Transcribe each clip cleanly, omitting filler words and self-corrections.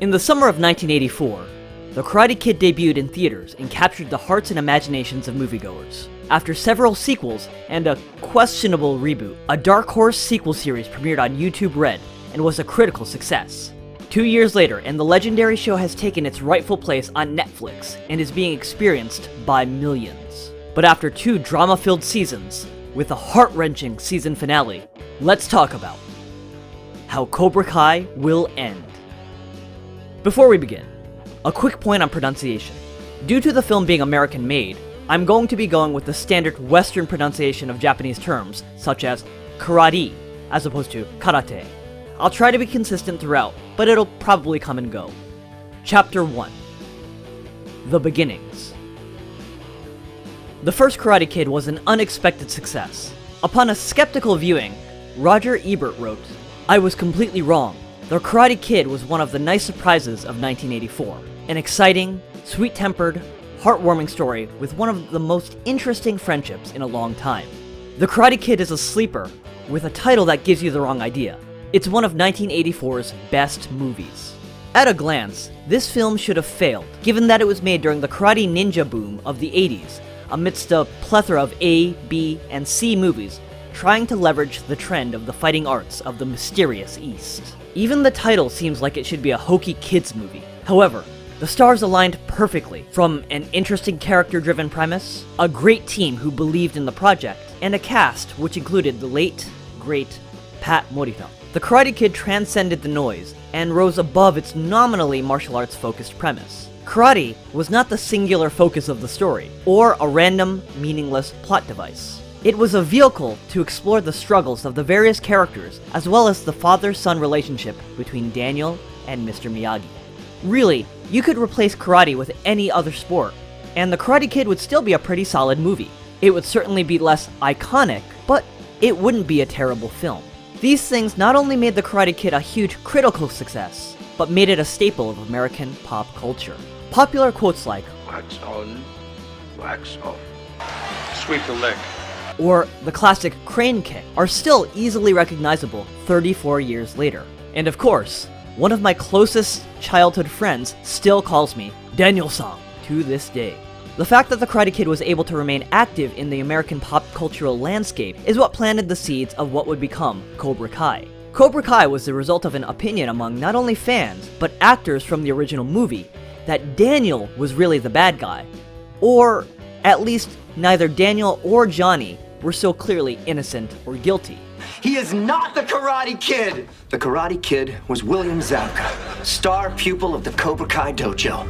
In the summer of 1984, The Karate Kid debuted in theaters and captured the hearts and imaginations of moviegoers. After several sequels and a questionable reboot, a Dark Horse sequel series premiered on YouTube Red and was a critical success. 2 years later, and the legendary show has taken its rightful place on Netflix and is being experienced by millions. But after 2 drama-filled seasons, with a heart-wrenching season finale, let's talk about how Cobra Kai will end. Before we begin, a quick point on pronunciation. Due to the film being American-made, I'm going to be going with the standard Western pronunciation of Japanese terms, such as karate, as opposed to karate. I'll try to be consistent throughout, but it'll probably come and go. Chapter 1. The Beginnings. The first Karate Kid was an unexpected success. Upon a skeptical viewing, Roger Ebert wrote, "I was completely wrong. The Karate Kid was one of the nice surprises of 1984. An exciting, sweet-tempered, heartwarming story with one of the most interesting friendships in a long time. The Karate Kid is a sleeper with a title that gives you the wrong idea. It's one of 1984's best movies." At a glance, this film should have failed, given that it was made during the karate ninja boom of the 80s, amidst a plethora of A, B, and C movies trying to leverage the trend of the fighting arts of the mysterious East. Even the title seems like it should be a hokey kids movie. However, the stars aligned perfectly, from an interesting character-driven premise, a great team who believed in the project, and a cast which included the late, great Pat Morita. The Karate Kid transcended the noise and rose above its nominally martial arts-focused premise. Karate was not the singular focus of the story, or a random, meaningless plot device. It was a vehicle to explore the struggles of the various characters, as well as the father-son relationship between Daniel and Mr. Miyagi. Really, you could replace karate with any other sport, and The Karate Kid would still be a pretty solid movie. It would certainly be less iconic, but it wouldn't be a terrible film. These things not only made The Karate Kid a huge critical success, but made it a staple of American pop culture. Popular quotes like, "Wax on, wax off. Sweep the leg." or the classic crane kick are still easily recognizable 34 years later. And of course, one of my closest childhood friends still calls me Daniel-san to this day. The fact that The Karate Kid was able to remain active in the American pop cultural landscape is what planted the seeds of what would become Cobra Kai. Cobra Kai was the result of an opinion among not only fans, but actors from the original movie, that Daniel was really the bad guy. Or, at least, neither Daniel or Johnny were so clearly innocent or guilty. He is not the Karate Kid! The Karate Kid was William Zabka, star pupil of the Cobra Kai dojo,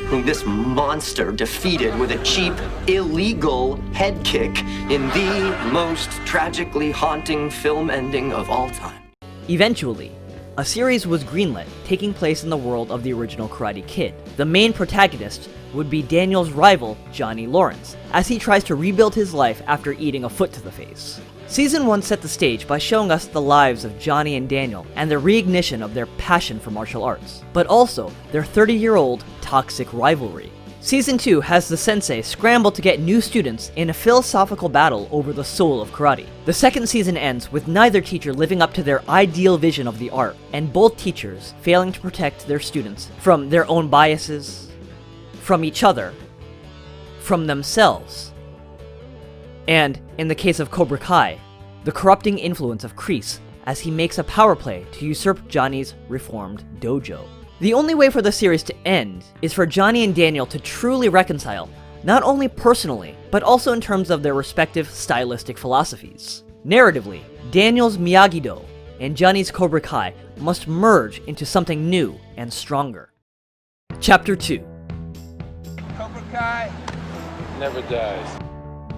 whom this monster defeated with a cheap, illegal head kick in the most tragically haunting film ending of all time. Eventually, a series was greenlit, taking place in the world of the original Karate Kid. The main protagonist would be Daniel's rival, Johnny Lawrence, as he tries to rebuild his life after eating a foot to the face. Season 1 set the stage by showing us the lives of Johnny and Daniel and the reignition of their passion for martial arts, but also their 30-year-old toxic rivalry. Season 2 has the sensei scramble to get new students in a philosophical battle over the soul of karate. The second season ends with neither teacher living up to their ideal vision of the art, and both teachers failing to protect their students from their own biases, from each other, from themselves. And, in the case of Cobra Kai, the corrupting influence of Kreese as he makes a power play to usurp Johnny's reformed dojo. The only way for the series to end is for Johnny and Daniel to truly reconcile, not only personally, but also in terms of their respective stylistic philosophies. Narratively, Daniel's Miyagi-Do and Johnny's Cobra Kai must merge into something new and stronger. Chapter 2. Cobra Kai never dies.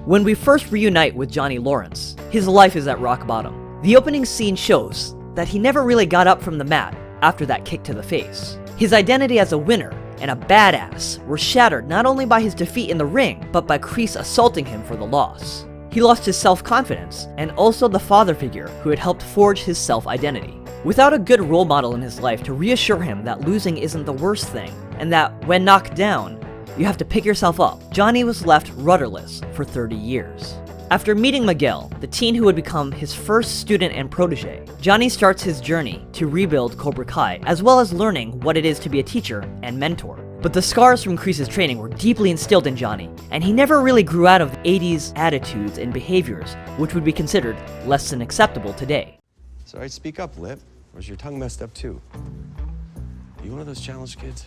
When we first reunite with Johnny Lawrence, his life is at rock bottom. The opening scene shows that he never really got up from the mat after that kick to the face. His identity as a winner and a badass were shattered not only by his defeat in the ring, but by Kreese assaulting him for the loss. He lost his self-confidence, and also the father figure who had helped forge his self-identity. Without a good role model in his life to reassure him that losing isn't the worst thing, and that when knocked down, you have to pick yourself up, Johnny was left rudderless for 30 years. After meeting Miguel, the teen who would become his first student and protege, Johnny starts his journey to rebuild Cobra Kai, as well as learning what it is to be a teacher and mentor. But the scars from Kreese's training were deeply instilled in Johnny, and he never really grew out of the 80s attitudes and behaviors, which would be considered less than acceptable today. Sorry, speak up, Lip. Or is your tongue messed up too? Are you one of those challenged kids?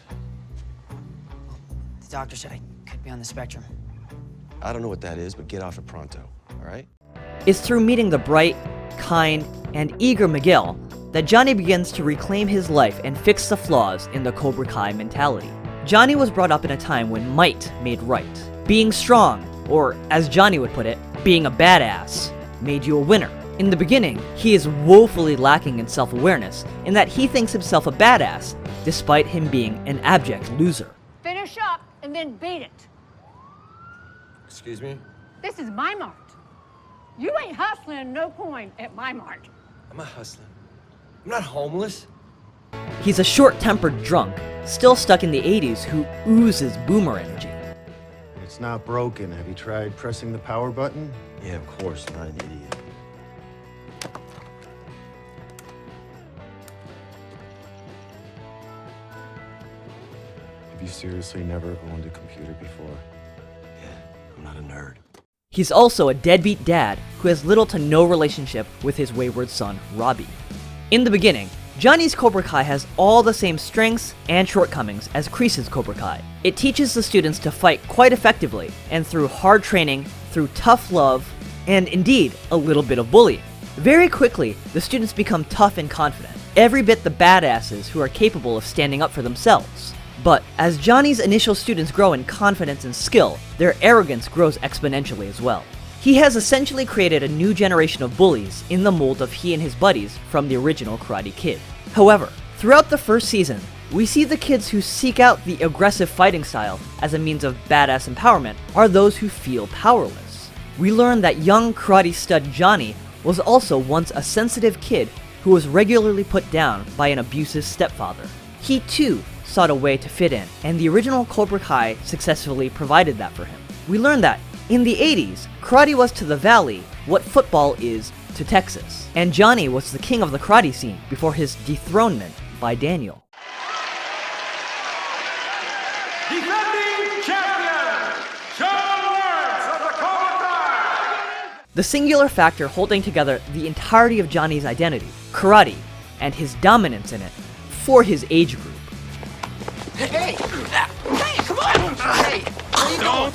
The doctor said I could be on the spectrum. I don't know what that is, but get off it pronto, all right? It's through meeting the bright, kind, and eager Miguel that Johnny begins to reclaim his life and fix the flaws in the Cobra Kai mentality. Johnny was brought up in a time when might made right. Being strong, or as Johnny would put it, being a badass, made you a winner. In the beginning, he is woefully lacking in self-awareness in that he thinks himself a badass, despite him being an abject loser. Finish up and then beat it. Excuse me? This is my mart. You ain't hustling no coin at my mart. I'm not hustling. I'm not homeless. He's a short-tempered drunk, still stuck in the 80s who oozes boomer energy. It's not broken. Have you tried pressing the power button? Yeah, of course, I'm not an idiot. Have you seriously never owned a computer before? Yeah, I'm not a nerd. He's also a deadbeat dad who has little to no relationship with his wayward son, Robbie. In the beginning, Johnny's Cobra Kai has all the same strengths and shortcomings as Kreese's Cobra Kai. It teaches the students to fight quite effectively, and through hard training, through tough love, and indeed, a little bit of bullying. Very quickly, the students become tough and confident, every bit the badasses who are capable of standing up for themselves. But as Johnny's initial students grow in confidence and skill, their arrogance grows exponentially as well. He has essentially created a new generation of bullies in the mold of he and his buddies from the original Karate Kid. However, throughout the first season, we see the kids who seek out the aggressive fighting style as a means of badass empowerment are those who feel powerless. We learn that young karate stud Johnny was also once a sensitive kid who was regularly put down by an abusive stepfather. He too sought a way to fit in, and the original Cobra Kai successfully provided that for him. We learned that in the 80s, karate was to the Valley what football is to Texas, and Johnny was the king of the karate scene before his dethronement by Daniel. Defending champion, showrunners of the Cobra Kai! The singular factor holding together the entirety of Johnny's identity, karate, and his dominance in it, for his age group. Hey! Hey, come on! Hey, where you going?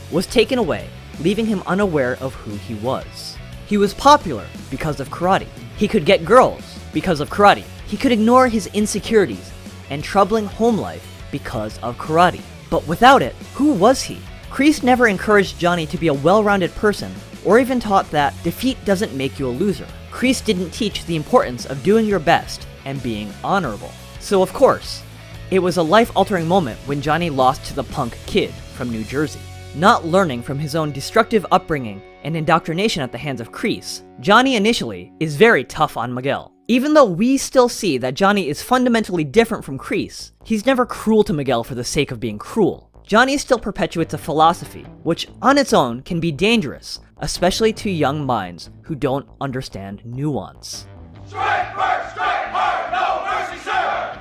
Was taken away, leaving him unaware of who he was. He was popular because of karate. He could get girls because of karate. He could ignore his insecurities and troubling home life because of karate. But without it, who was he? Kreese never encouraged Johnny to be a well-rounded person, or even taught that defeat doesn't make you a loser. Kreese didn't teach the importance of doing your best and being honorable. So of course, it was a life-altering moment when Johnny lost to the punk kid from New Jersey. Not learning from his own destructive upbringing and indoctrination at the hands of Kreese, Johnny initially is very tough on Miguel. Even though we still see that Johnny is fundamentally different from Kreese, he's never cruel to Miguel for the sake of being cruel. Johnny still perpetuates a philosophy, which on its own can be dangerous, especially to young minds who don't understand nuance. Strike first, strike hard, no mercy, sir!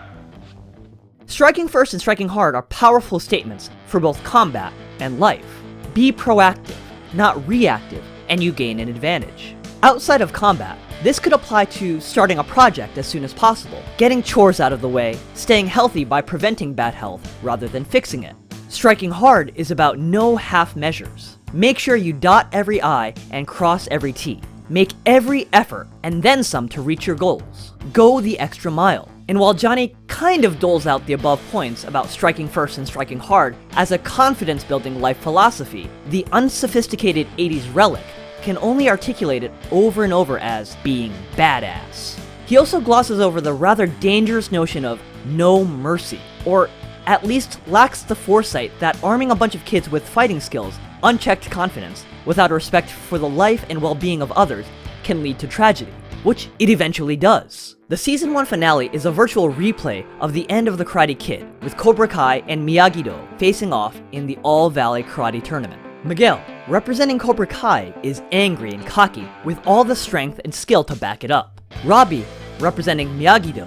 Striking first and striking hard are powerful statements for both combat and life. Be proactive, not reactive, and you gain an advantage. Outside of combat, this could apply to starting a project as soon as possible, getting chores out of the way, staying healthy by preventing bad health rather than fixing it. Striking hard is about no half measures. Make sure you dot every I and cross every T. Make every effort and then some to reach your goals. Go the extra mile. And while Johnny kind of doles out the above points about striking first and striking hard as a confidence-building life philosophy, the unsophisticated 80s relic can only articulate it over and over as being badass. He also glosses over the rather dangerous notion of no mercy, or at least lacks the foresight that arming a bunch of kids with fighting skills, unchecked confidence, without respect for the life and well-being of others can lead to tragedy, which it eventually does. The Season 1 finale is a virtual replay of the end of The Karate Kid, with Cobra Kai and Miyagi-Do facing off in the All-Valley Karate Tournament. Miguel representing Cobra Kai, is angry and cocky with all the strength and skill to back it up. Robbie, representing Miyagi-Do,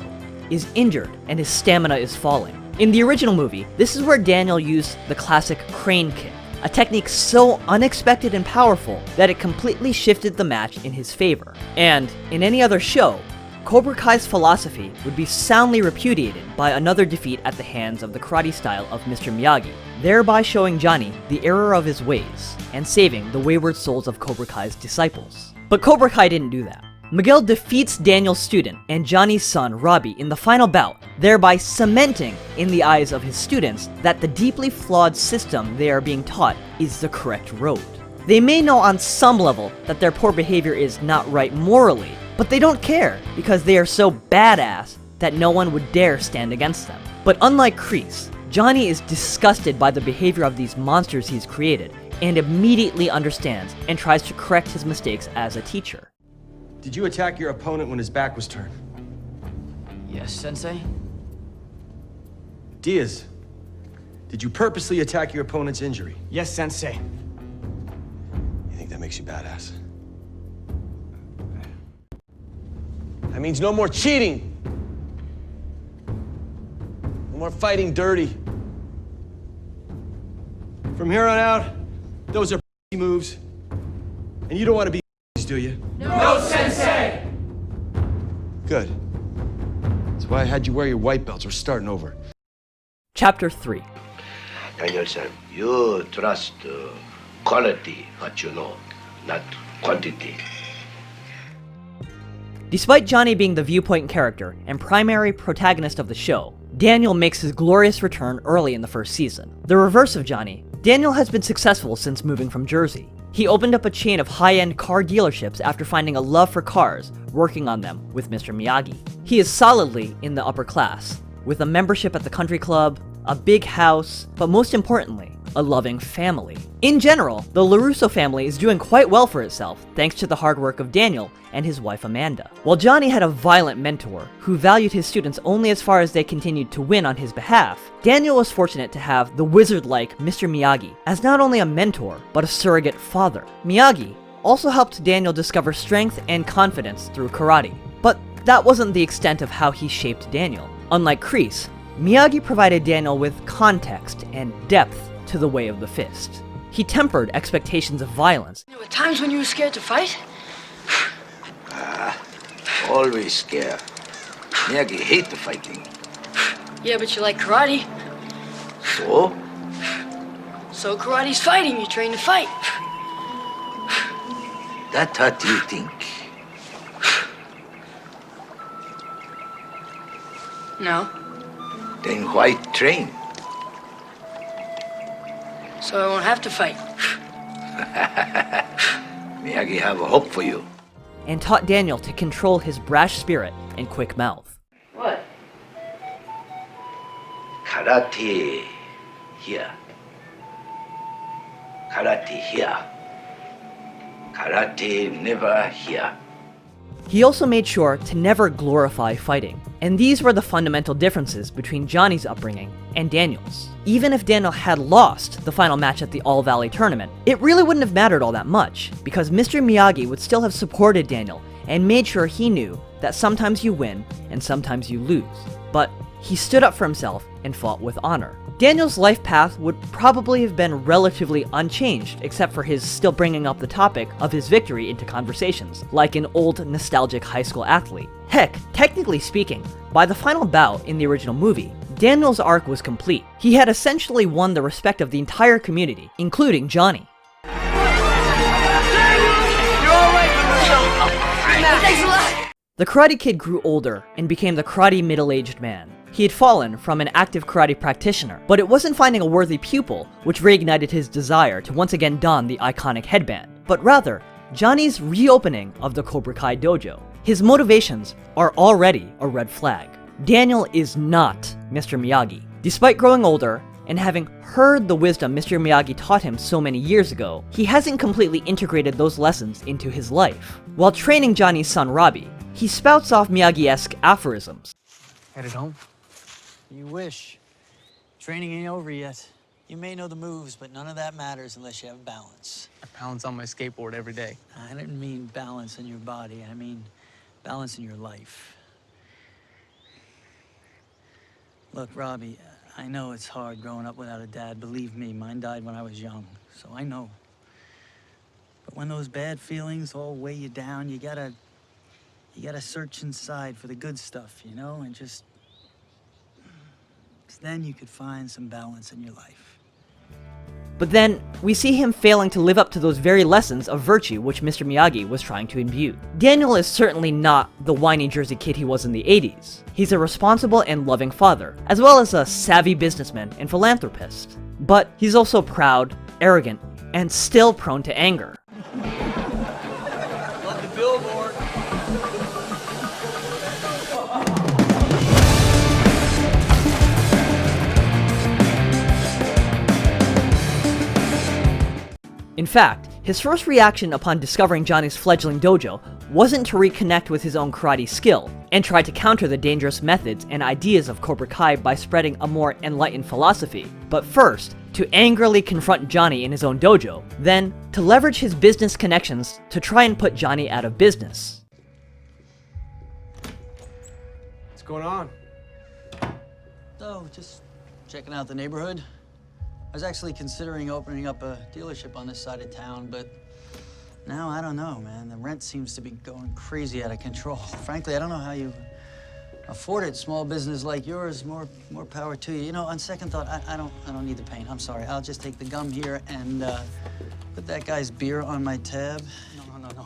is injured and his stamina is falling. In the original movie, this is where Daniel used the classic crane kick, a technique so unexpected and powerful that it completely shifted the match in his favor. And in any other show, Cobra Kai's philosophy would be soundly repudiated by another defeat at the hands of the karate style of Mr. Miyagi, thereby showing Johnny the error of his ways and saving the wayward souls of Cobra Kai's disciples. But Cobra Kai didn't do that. Miguel defeats Daniel's student and Johnny's son, Robbie, in the final bout, thereby cementing in the eyes of his students that the deeply flawed system they are being taught is the correct road. They may know on some level that their poor behavior is not right morally, but they don't care because they are so badass that no one would dare stand against them. But unlike Kreese, Johnny is disgusted by the behavior of these monsters he's created and immediately understands and tries to correct his mistakes as a teacher. Did you attack your opponent when his back was turned? Yes, Sensei? Diaz, did you purposely attack your opponent's injury? Yes, Sensei. You think that makes you badass? That means no more cheating. No more fighting dirty. From here on out, those are moves. And you don't want to be do you? No, Sensei! Good. That's why I had you wear your white belts. We're starting over. Chapter 3. Daniel-san, you trust quality, what you know, not quantity. Despite Johnny being the viewpoint character and primary protagonist of the show, Daniel makes his glorious return early in the first season. The reverse of Johnny, Daniel has been successful since moving from Jersey. He opened up a chain of high-end car dealerships after finding a love for cars, working on them with Mr. Miyagi. He is solidly in the upper class, with a membership at the country club, a big house, but most importantly, a loving family. In general, the LaRusso family is doing quite well for itself, thanks to the hard work of Daniel and his wife Amanda. While Johnny had a violent mentor who valued his students only as far as they continued to win on his behalf, Daniel was fortunate to have the wizard-like Mr. Miyagi as not only a mentor, but a surrogate father. Miyagi also helped Daniel discover strength and confidence through karate. But that wasn't the extent of how he shaped Daniel. Unlike Kreese, Miyagi provided Daniel with context and depth to the way of the fist. He tempered expectations of violence. There were times when you were scared to fight? Always scared. Miyagi hate the fighting. Yeah, but you like karate. So? So karate's fighting, you train to fight. That's what you think. No. Then why train? So I won't have to fight. Miyagi have a hope for you. And taught Daniel to control his brash spirit and quick mouth. What? Karate here. Karate here. Karate never here. He also made sure to never glorify fighting, and these were the fundamental differences between Johnny's upbringing and Daniel's. Even if Daniel had lost the final match at the All Valley tournament, it really wouldn't have mattered all that much, because Mr. Miyagi would still have supported Daniel and made sure he knew that sometimes you win and sometimes you lose. But he stood up for himself and fought with honor. Daniel's life path would probably have been relatively unchanged, except for his still bringing up the topic of his victory into conversations, like an old nostalgic high school athlete. Heck, technically speaking, by the final bout in the original movie, Daniel's arc was complete. He had essentially won the respect of the entire community, including Johnny. The Karate Kid grew older and became the karate middle-aged man. He had fallen from an active karate practitioner, but it wasn't finding a worthy pupil which reignited his desire to once again don the iconic headband, but rather Johnny's reopening of the Cobra Kai dojo. His motivations are already a red flag. Daniel is not Mr. Miyagi. Despite growing older and having heard the wisdom Mr. Miyagi taught him so many years ago, he hasn't completely integrated those lessons into his life. While training Johnny's son Robbie, he spouts off Miyagi-esque aphorisms. Headed home? You wish. Training ain't over yet. You may know the moves, but none of that matters unless you have balance. I balance on my skateboard every day. I didn't mean balance in your body. I mean balance in your life. Look, Robbie, I know it's hard growing up without a dad. Believe me, mine died when I was young, so I know. But when those bad feelings all weigh you down, you gotta search inside for the good stuff, you know, and just then you could find some balance in your life. But then, we see him failing to live up to those very lessons of virtue which Mr. Miyagi was trying to imbue. Daniel is certainly not the whiny Jersey kid he was in the 80s. He's a responsible and loving father, as well as a savvy businessman and philanthropist. But he's also proud, arrogant, and still prone to anger. Love the billboard. In fact, his first reaction upon discovering Johnny's fledgling dojo wasn't to reconnect with his own karate skill and try to counter the dangerous methods and ideas of Cobra Kai by spreading a more enlightened philosophy, but first, to angrily confront Johnny in his own dojo, then to leverage his business connections to try and put Johnny out of business. What's going on? So, just checking out the neighborhood. I was actually considering opening up a dealership on this side of town, but now I don't know, man. The rent seems to be going crazy out of control. Frankly, I don't know how you afford it. Small business like yours, more power to you. You know, on second thought, I don't need the paint. I'm sorry. I'll just take the gum here and put that guy's beer on my tab.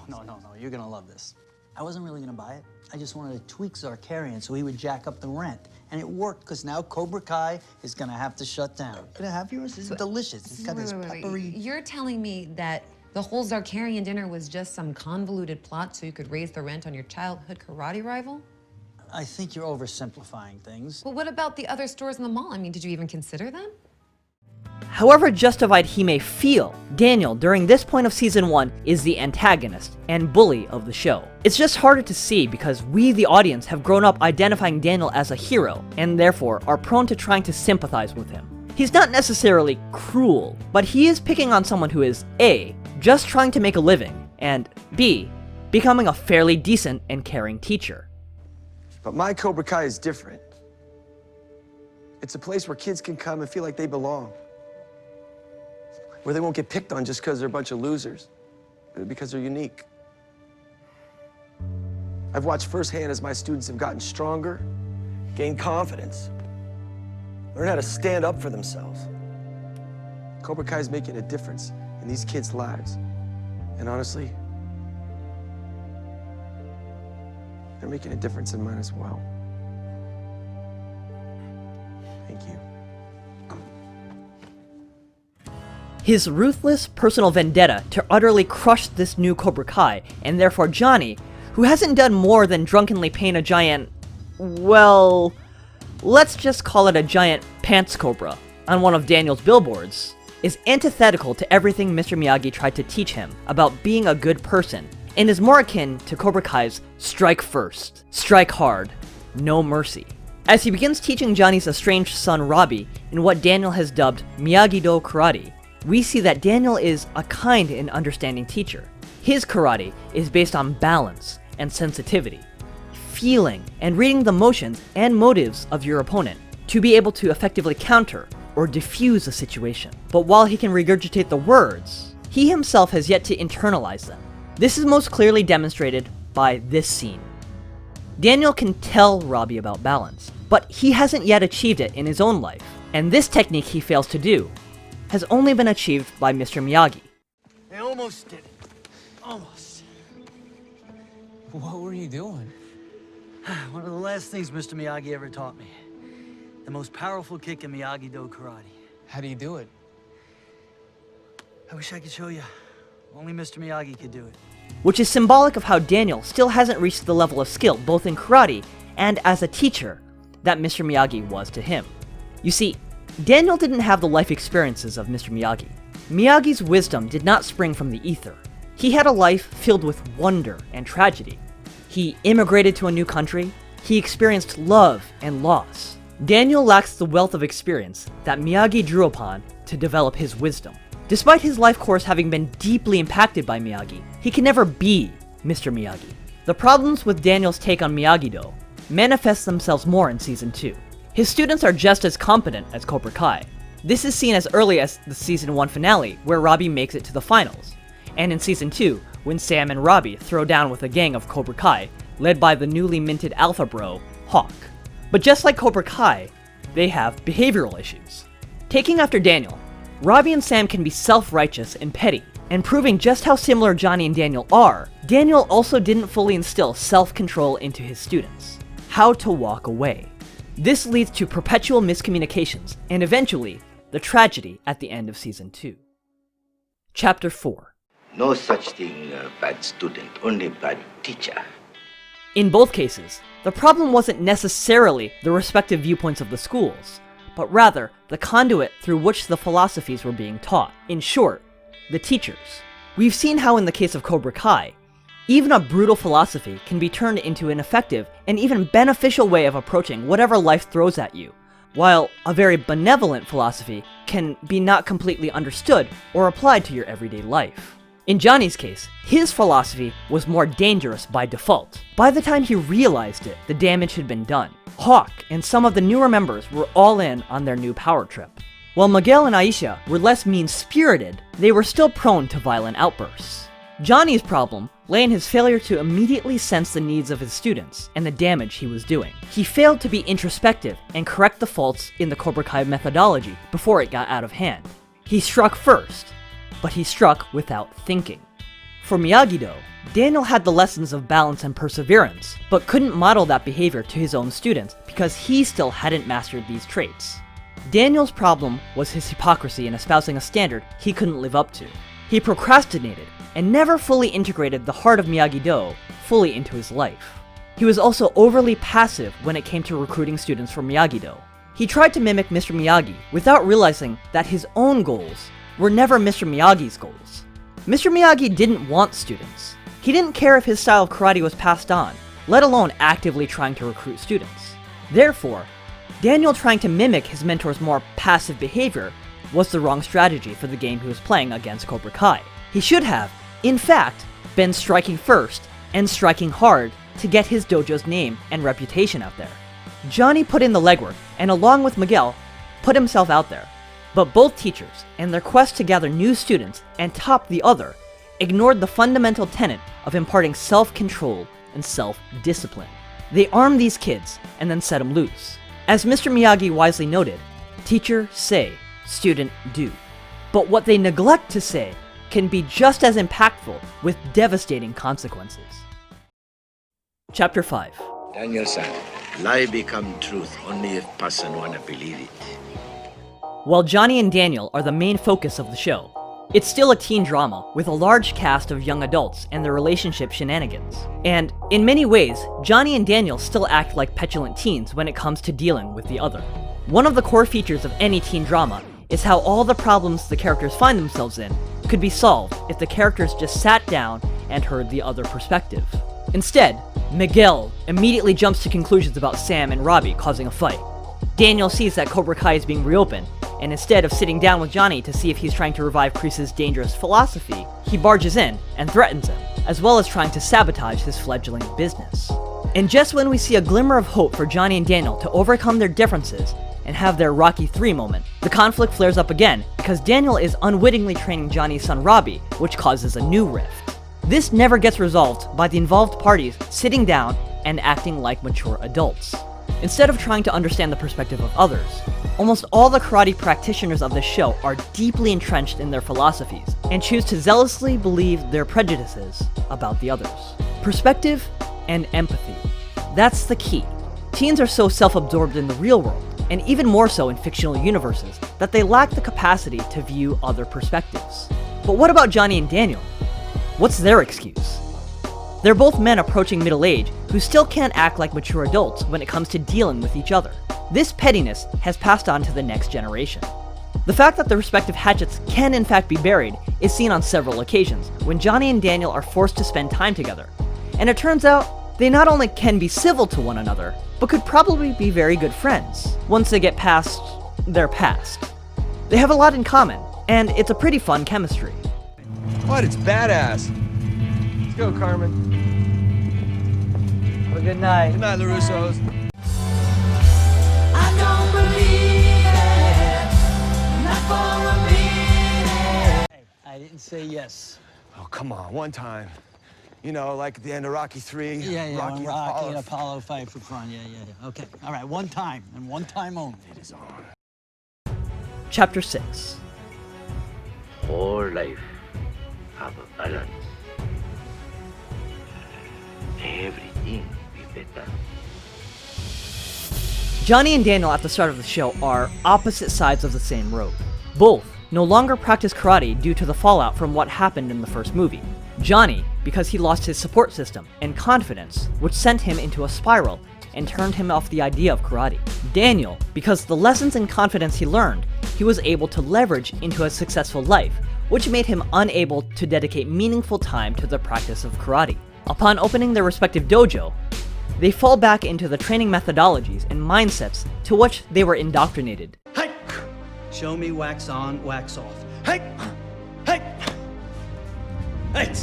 No. You're gonna love this. I wasn't really gonna buy it. I just wanted to tweak Zarkarian so he would jack up the rent. And it worked, because now Cobra Kai is gonna have to shut down. Can I have yours? It's delicious. It's got this peppery... You're telling me that the whole Zarkarian dinner was just some convoluted plot so you could raise the rent on your childhood karate rival? I think you're oversimplifying things. Well, what about the other stores in the mall? I mean, did you even consider them? However justified he may feel, Daniel, during this point of Season 1, is the antagonist and bully of the show. It's just harder to see because we, the audience, have grown up identifying Daniel as a hero, and therefore are prone to trying to sympathize with him. He's not necessarily cruel, but he is picking on someone who is A, just trying to make a living, and B, becoming a fairly decent and caring teacher. But my Cobra Kai is different. It's a place where kids can come and feel like they belong. Where they won't get picked on just because they're a bunch of losers, because they're unique. I've watched firsthand as my students have gotten stronger, gained confidence, learn how to stand up for themselves. Cobra Kai is making a difference in these kids' lives. And honestly, they're making a difference in mine as well. Thank you. His ruthless personal vendetta to utterly crush this new Cobra Kai, and therefore Johnny, who hasn't done more than drunkenly paint a giant, well, let's just call it a giant pants cobra, on one of Daniel's billboards, is antithetical to everything Mr. Miyagi tried to teach him about being a good person, and is more akin to Cobra Kai's strike first, strike hard, no mercy. As he begins teaching Johnny's estranged son Robbie in what Daniel has dubbed Miyagi-Do karate, we see that Daniel is a kind and understanding teacher. His karate is based on balance and sensitivity, feeling and reading the motions and motives of your opponent to be able to effectively counter or diffuse a situation. But while he can regurgitate the words, he himself has yet to internalize them. This is most clearly demonstrated by this scene. Daniel can tell Robbie about balance, but he hasn't yet achieved it in his own life, and this technique he fails to do has only been achieved by Mr. Miyagi. I almost did it. Almost. What were you doing? One of the last things Mr. Miyagi ever taught me. The most powerful kick in Miyagi-Do karate. How do you do it? I wish I could show you. Only Mr. Miyagi could do it. Which is symbolic of how Daniel still hasn't reached the level of skill, both in karate and as a teacher, that Mr. Miyagi was to him. You see, Daniel didn't have the life experiences of Mr. Miyagi. Miyagi's wisdom did not spring from the ether. He had a life filled with wonder and tragedy. He immigrated to a new country. He experienced love and loss. Daniel lacks the wealth of experience that Miyagi drew upon to develop his wisdom. Despite his life course having been deeply impacted by Miyagi, he can never be Mr. Miyagi. The problems with Daniel's take on Miyagi-Do manifest themselves more in Season 2. His students are just as competent as Cobra Kai. This is seen as early as the Season 1 finale, where Robbie makes it to the finals, and in Season 2, when Sam and Robbie throw down with a gang of Cobra Kai, led by the newly minted alpha bro, Hawk. But just like Cobra Kai, they have behavioral issues. Taking after Daniel, Robbie and Sam can be self-righteous and petty, and proving just how similar Johnny and Daniel are, Daniel also didn't fully instill self-control into his students. How to walk away. This leads to perpetual miscommunications, and eventually, the tragedy at the end of Season 2. Chapter 4. No such thing, bad student, only bad teacher. In both cases, the problem wasn't necessarily the respective viewpoints of the schools, but rather the conduit through which the philosophies were being taught. In short, the teachers. We've seen how in the case of Cobra Kai, even a brutal philosophy can be turned into an effective and even beneficial way of approaching whatever life throws at you, while a very benevolent philosophy can be not completely understood or applied to your everyday life. In Johnny's case, his philosophy was more dangerous by default. By the time he realized it, the damage had been done. Hawk and some of the newer members were all in on their new power trip. While Miguel and Aisha were less mean-spirited, they were still prone to violent outbursts. Johnny's problem lay in his failure to immediately sense the needs of his students and the damage he was doing. He failed to be introspective and correct the faults in the Cobra Kai methodology before it got out of hand. He struck first, but he struck without thinking. For Miyagi-Do, Daniel had the lessons of balance and perseverance, but couldn't model that behavior to his own students because he still hadn't mastered these traits. Daniel's problem was his hypocrisy in espousing a standard he couldn't live up to. He procrastinated and never fully integrated the heart of Miyagi-Do fully into his life. He was also overly passive when it came to recruiting students for Miyagi-Do. He tried to mimic Mr. Miyagi without realizing that his own goals were never Mr. Miyagi's goals. Mr. Miyagi didn't want students. He didn't care if his style of karate was passed on, let alone actively trying to recruit students. Therefore, Daniel trying to mimic his mentor's more passive behavior was the wrong strategy for the game he was playing against Cobra Kai. He should have, in fact, been striking first and striking hard to get his dojo's name and reputation out there. Johnny put in the legwork and along with Miguel, put himself out there. But both teachers, in their quest to gather new students and top the other, ignored the fundamental tenet of imparting self-control and self-discipline. They armed these kids and then set them loose. As Mr. Miyagi wisely noted, teacher say, student do. But what they neglect to say can be just as impactful with devastating consequences. Chapter 5. Daniel-san, lie become truth only if person wanna believe it. While Johnny and Daniel are the main focus of the show, it's still a teen drama with a large cast of young adults and their relationship shenanigans. And in many ways, Johnny and Daniel still act like petulant teens when it comes to dealing with the other. One of the core features of any teen drama is how all the problems the characters find themselves in could be solved if the characters just sat down and heard the other perspective. Instead, Miguel immediately jumps to conclusions about Sam and Robbie causing a fight. Daniel sees that Cobra Kai is being reopened, and instead of sitting down with Johnny to see if he's trying to revive Kreese's dangerous philosophy, he barges in and threatens him, as well as trying to sabotage his fledgling business. And just when we see a glimmer of hope for Johnny and Daniel to overcome their differences and have their Rocky 3 moment, the conflict flares up again because Daniel is unwittingly training Johnny's son Robbie, which causes a new rift. This never gets resolved by the involved parties sitting down and acting like mature adults. Instead of trying to understand the perspective of others, almost all the karate practitioners of this show are deeply entrenched in their philosophies and choose to zealously believe their prejudices about the others. Perspective and empathy. That's the key. Teens are so self-absorbed in the real world, and even more so in fictional universes, that they lack the capacity to view other perspectives. But what about Johnny and Daniel? What's their excuse? They're both men approaching middle age who still can't act like mature adults when it comes to dealing with each other. This pettiness has passed on to the next generation. The fact that the respective hatchets can in fact be buried is seen on several occasions when Johnny and Daniel are forced to spend time together. And it turns out they not only can be civil to one another, but could probably be very good friends once they get past their past. They have a lot in common, and it's a pretty fun chemistry. What? It's badass. Let's go, Carmen. Have a good night. Good night, LaRussos. I don't believe it, not for a minute. I didn't say yes. Oh, come on, one time. You know, like at the end of Rocky 3. Yeah, Rocky Rocky and Apollo fight for fun. Yeah. Okay, all right, one time, and one time only. It is on. Chapter 6. Whole life have a balance. Everything be better. Johnny and Daniel at the start of the show are opposite sides of the same road. Both no longer practice karate due to the fallout from what happened in the first movie. Johnny, because he lost his support system and confidence, which sent him into a spiral and turned him off the idea of karate. Daniel, because the lessons and confidence he learned, he was able to leverage into a successful life, which made him unable to dedicate meaningful time to the practice of karate. Upon opening their respective dojo, they fall back into the training methodologies and mindsets to which they were indoctrinated. Hey! Show me wax on, wax off. Hey! Hey! Hey!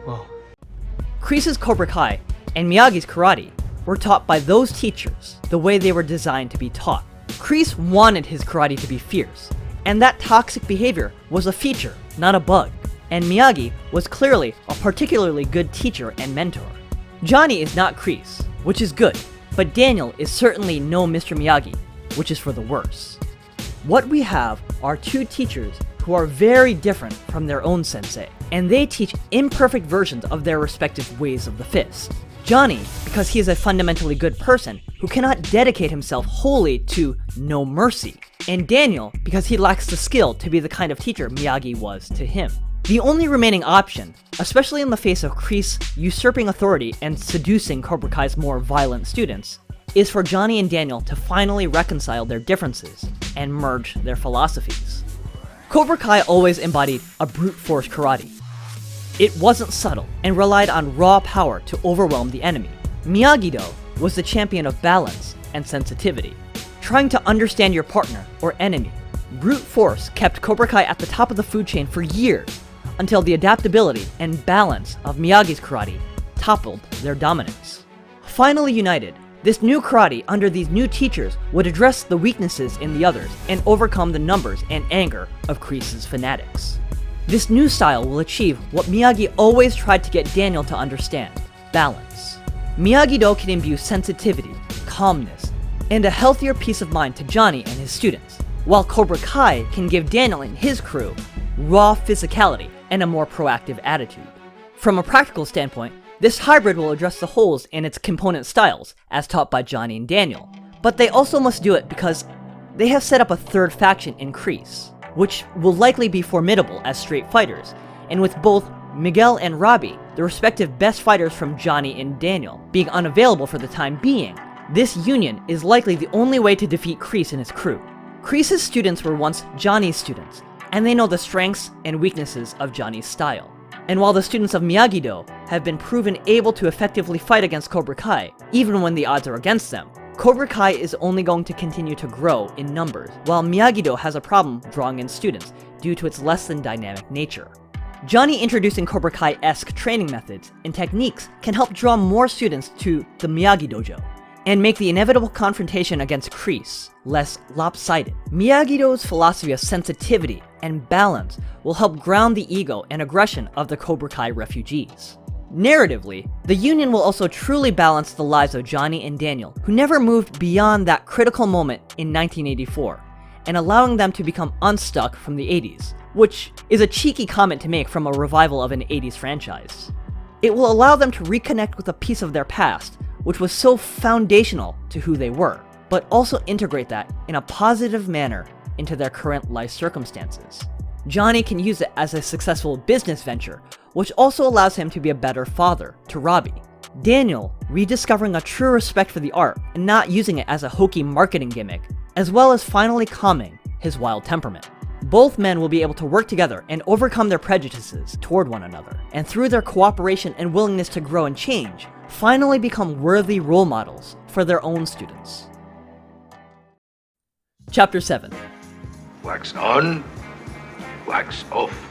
Whoa. Kreese's Cobra Kai and Miyagi's karate were taught by those teachers the way they were designed to be taught. Kreese wanted his karate to be fierce, and that toxic behavior was a feature, not a bug. And Miyagi was clearly a particularly good teacher and mentor. Johnny is not Kreese, which is good, but Daniel is certainly no Mr. Miyagi, which is for the worse. What we have are two teachers who are very different from their own sensei, and they teach imperfect versions of their respective ways of the fist. Johnny, because he is a fundamentally good person who cannot dedicate himself wholly to no mercy, and Daniel, because he lacks the skill to be the kind of teacher Miyagi was to him. The only remaining option, especially in the face of Kreese usurping authority and seducing Cobra Kai's more violent students, is for Johnny and Daniel to finally reconcile their differences and merge their philosophies. Cobra Kai always embodied a brute force karate. It wasn't subtle and relied on raw power to overwhelm the enemy. Miyagi-Do was the champion of balance and sensitivity, trying to understand your partner or enemy. Brute force kept Cobra Kai at the top of the food chain for years, until the adaptability and balance of Miyagi's karate toppled their dominance. Finally united, this new karate under these new teachers would address the weaknesses in the others and overcome the numbers and anger of Kreese's fanatics. This new style will achieve what Miyagi always tried to get Daniel to understand: balance. Miyagi-Do can imbue sensitivity, calmness, and a healthier peace of mind to Johnny and his students, while Cobra Kai can give Daniel and his crew raw physicality and a more proactive attitude. From a practical standpoint, this hybrid will address the holes in its component styles, as taught by Johnny and Daniel, but they also must do it because they have set up a third faction in Kreese, which will likely be formidable as straight fighters, and with both Miguel and Robbie, the respective best fighters from Johnny and Daniel, being unavailable for the time being, this union is likely the only way to defeat Kreese and his crew. Kreese's students were once Johnny's students, and they know the strengths and weaknesses of Johnny's style. And while the students of Miyagi-Do have been proven able to effectively fight against Cobra Kai, even when the odds are against them, Cobra Kai is only going to continue to grow in numbers, while Miyagi-Do has a problem drawing in students due to its less than dynamic nature. Johnny introducing Cobra Kai-esque training methods and techniques can help draw more students to the Miyagi Dojo, and make the inevitable confrontation against Kreese less lopsided. Miyagi-Do's philosophy of sensitivity and balance will help ground the ego and aggression of the Cobra Kai refugees. Narratively, the Union will also truly balance the lives of Johnny and Daniel, who never moved beyond that critical moment in 1984, and allowing them to become unstuck from the 80s, which is a cheeky comment to make from a revival of an 80s franchise. It will allow them to reconnect with a piece of their past, which was so foundational to who they were, but also integrate that in a positive manner into their current life circumstances. Johnny can use it as a successful business venture, which also allows him to be a better father to Robbie. Daniel rediscovering a true respect for the art and not using it as a hokey marketing gimmick, as well as finally calming his wild temperament. both men will be able to work together and overcome their prejudices toward one another, and through their cooperation and willingness to grow and change, finally become worthy role models for their own students. Chapter 7. Wax on, wax off.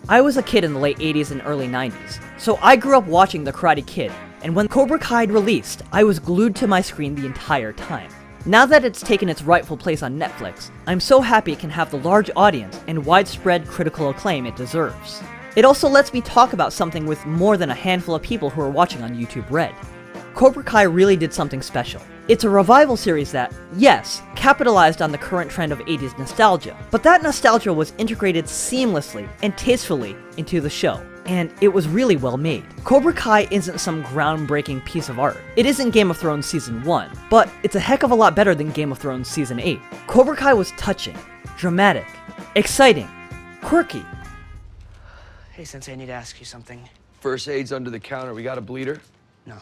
I was a kid in the late 80s and early 90s, so I grew up watching The Karate Kid, and when Cobra Kai released, I was glued to my screen the entire time. Now that it's taken its rightful place on Netflix, I'm so happy it can have the large audience and widespread critical acclaim it deserves. It also lets me talk about something with more than a handful of people who are watching on YouTube Red. Cobra Kai really did something special. It's a revival series that, yes, capitalized on the current trend of 80s nostalgia, but that nostalgia was integrated seamlessly and tastefully into the show, and it was really well made. Cobra Kai isn't some groundbreaking piece of art. It isn't Game of Thrones Season 1, but it's a heck of a lot better than Game of Thrones Season 8. Cobra Kai was touching, dramatic, exciting, quirky. Hey, Sensei, I need to ask you something. First aid's under the counter. We got a bleeder? No.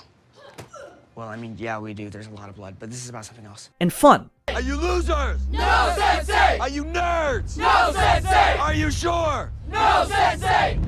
Well, I mean, yeah, we do. There's a lot of blood, but this is about something else. And fun. Are you losers? No, Sensei! Are you nerds? No, Sensei! Are you sure? No, Sensei!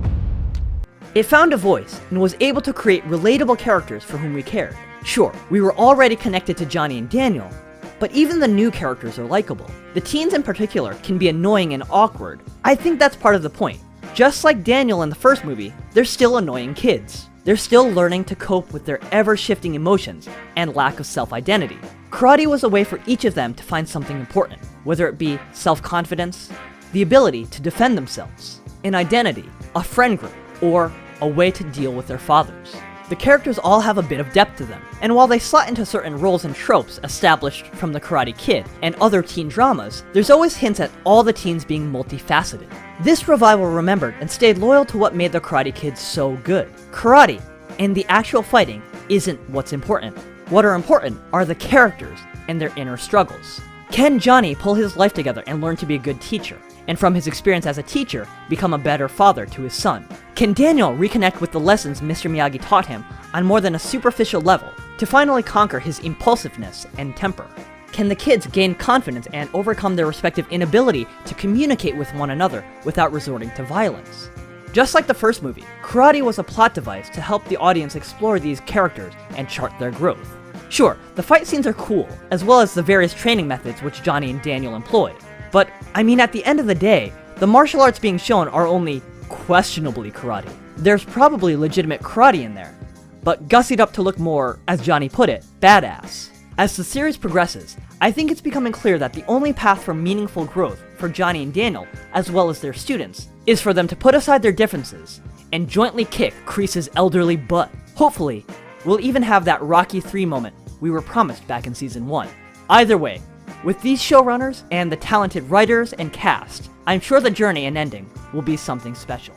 It found a voice and was able to create relatable characters for whom we cared. Sure, we were already connected to Johnny and Daniel, but even the new characters are likable. The teens in particular can be annoying and awkward. I think that's part of the point. Just like Daniel in the first movie, they're still annoying kids. They're still learning to cope with their ever-shifting emotions and lack of self-identity. Karate was a way for each of them to find something important, whether it be self-confidence, the ability to defend themselves, an identity, a friend group, or a way to deal with their fathers. The characters all have a bit of depth to them, and while they slot into certain roles and tropes established from The Karate Kid and other teen dramas, there's always hints at all the teens being multifaceted. This revival remembered and stayed loyal to what made The Karate Kid so good. Karate, and the actual fighting, isn't what's important. What are important are the characters and their inner struggles. Can Johnny pull his life together and learn to be a good teacher, and from his experience as a teacher, become a better father to his son? Can Daniel reconnect with the lessons Mr. Miyagi taught him on more than a superficial level to finally conquer his impulsiveness and temper? Can the kids gain confidence and overcome their respective inability to communicate with one another without resorting to violence? Just like the first movie, karate was a plot device to help the audience explore these characters and chart their growth. Sure, the fight scenes are cool, as well as the various training methods which Johnny and Daniel employed. But, I mean, at the end of the day, the martial arts being shown are only questionably karate. There's probably legitimate karate in there, but gussied up to look more, as Johnny put it, badass. As the series progresses, I think it's becoming clear that the only path for meaningful growth for Johnny and Daniel, as well as their students, is for them to put aside their differences and jointly kick Kreese's elderly butt. Hopefully, we'll even have that Rocky 3 moment we were promised back in Season 1. Either way, with these showrunners and the talented writers and cast, I'm sure the journey and ending will be something special.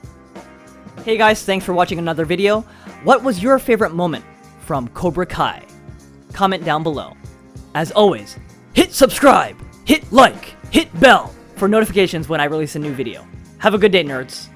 Hey guys, thanks for watching another video. What was your favorite moment from Cobra Kai? Comment down below. As always, hit subscribe, hit like, hit bell for notifications when I release a new video. Have a good day, nerds.